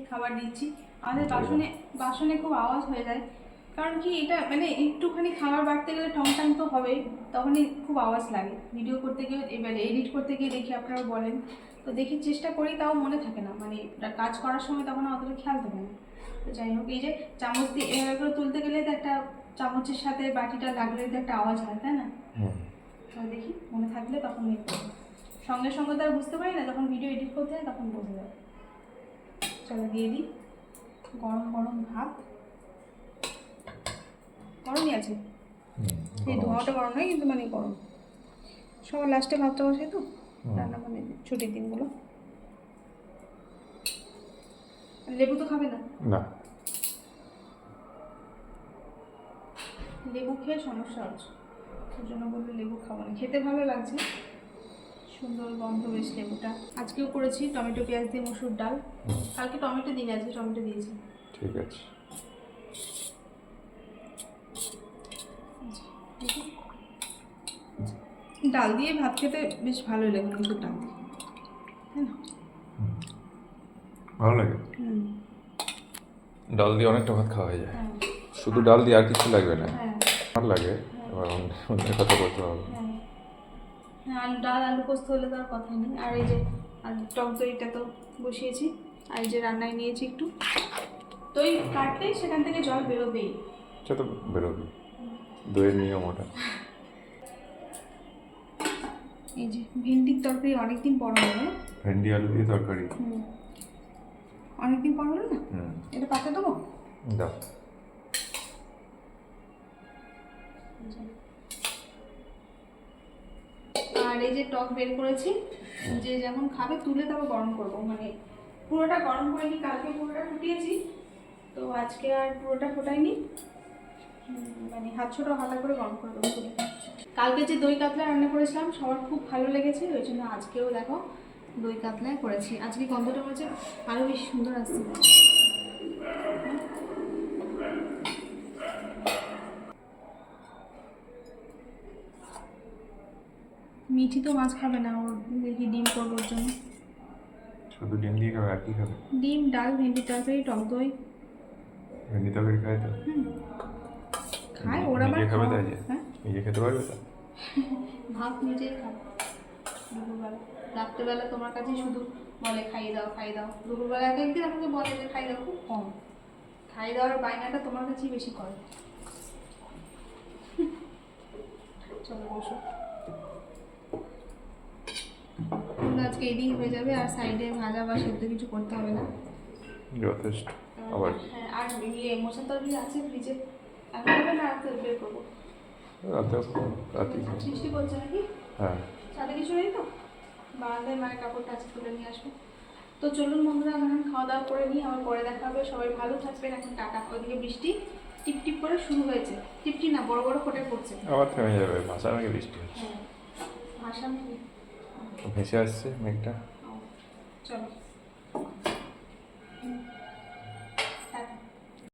খাবার দিচ্ছি। আমাদের বাসনে খুব আওয়াজ হয়ে যায়, কারণ কি এটা মানে একটুখানি খাবার বাড়তে গেলে টং টাং তো হবেই, তখনই খুব আওয়াজ লাগে। ভিডিও করতে গিয়ে এবারে এডিট করতে গিয়ে দেখি আপনারা বলেন, তো দেখি চেষ্টা করি, তাও মনে থাকে না, মানে কাজ করার সময় তখন অতটা খেয়াল থাকে না। তো যাই হোক, এই যে চামচ দিয়ে এগুলো তুলতে গেলে তো একটা চামচের সাথে বাটিটা লাগলে তো একটা আওয়াজ হয়, তাই না? দেখি মনে থাকলে তখন সঙ্গে সঙ্গে তো আর বুঝতে পারি না, যখন ভিডিও এডিট করতে হয় তখন বোঝা যায়। চলো দিয়ে দিই। গরম গরম ভাত, গরমই আছে, এই ধোঁয়াটা গরম নয় কিন্তু মানে গরম। সবার লাস্টে ভাতটা বসে তো রান্না, মানে ছুটির দিনগুলো। লেবু তো খাবে না? না, লেবু খেয়ে সমস্যা হচ্ছে, ওর জন্য বললে লেবু খাবো না। খেতে ভালো লাগছে, সুন্দর গন্ধ বেশ লেবুটা। আজকেও করেছি টমেটো পেঁয়াজ দিয়ে মসুর ডাল। কালকে টমেটো দিন, আজকে টমেটো দিয়েছি। ঠিক আছে। ডাল দিয়ে ভাত খেতে বেশ ভালোই লাগে, মসুর ডাল দিয়ে, তাই না? ভালো লাগে, ডাল দিয়ে অনেকটা ভাত খাওয়া হয়ে যায়। শুধু ডাল দিয়ে আর কিছু লাগবে না, ভালো লাগে। এবার অন্য কথা বলতে হবে। আলু ডাল আলু পোস্ত হলে তো আর কথাই নেই। আর এই যে টক দইটা তো বসিয়েছি, আর এই যে রান্নায় নিয়েছি একটু দই, কাটলে সেখান থেকে জল বেরোবেই, সে তো বেরোবে, দইয়ের নিয়ম ওটা। এই যে ভেন্ডির তরকারি অনেকদিন পর হলো না? ভেন্ডি আলু দিয়ে তরকারি অনেকদিন পর হলো না? এটা পাতে দেবো? দাও। আর এই যে টক বের করেছি, যে যেমন খাবে তুলে তারপর গরম করবো, মানে পুরোটা গরম করিনি, কালকে পুরোটা ফুটিয়েছি, তো আজকে আর পুরোটা ফোটাইনি, মানে হাত ছোটো হাতা করে গরম করে দেবো তুলে। কালকে যে দই কাতলা রান্না করেছিলাম সবার খুব ভালো লেগেছে, ওই জন্য আজকেও দেখো দই কাতলাই করেছি। আজকে গন্ধটা হচ্ছে আরও বেশি সুন্দর আসছে। মিঠি তো মাছ খাবে না, ওর দেখি ডিম করবো ওর জন্য। শুধু ডিম দিয়ে খাবে আর কি খাবে? ডিম, ডাল, ভেন্ডি তরকারি, টক দই। ভেন্ডি তরকারি খায় তো? খায় ওরা, আবার খাবে তাই? হ্যাঁ, নিজে খেতে পারবে তো? ভাত নিজেই খাবে দুপুরবেলা। রাত্রেবেলা তোমার কাছে শুধু বলে খাইয়ে দাও খাইয়ে দাও, দুপুরবেলা এক একদিন আমাকে বলে যে খাইয়ে দাও, খুব কম। খাইয়ে দেওয়ার বায়নাটা তোমার কাছেই বেশি করে। চলো বসো, আজকে এদিক হয়ে যাবে, আর সাইডে ভাজা বা সেদ্ধ কিছু করতে হবে না, যথেষ্ট। আবার হ্যাঁ, আর ইয়ে মোচার তরকারি আছে ফ্রিজে, এখন হবে না, রাতে বের করবো। রাতে সৃষ্টি করছে নাকি? হ্যাঁ, সাথে কিছু নেই তো? বারান্দায় মায়ের কাপড়টা আছে, তুলে নিয়ে আসবো। তো চলুন বন্ধুরা, এখন খাওয়া দাওয়া করে নিই, আমার পরে দেখা হবে। সবাই ভালো থাকবেন, এখন টাটা। ওইদিকে বৃষ্টি টিপ টিপ করে শুরু হয়েছে, টিপটি না বড় বড় ফোঁটে পড়ছে। আবার থেমে যাবে, ভাষার আগে বৃষ্টি হচ্ছে। হ্যাঁ, ভাষা ভেসে আসছে মেঘটা। চলো।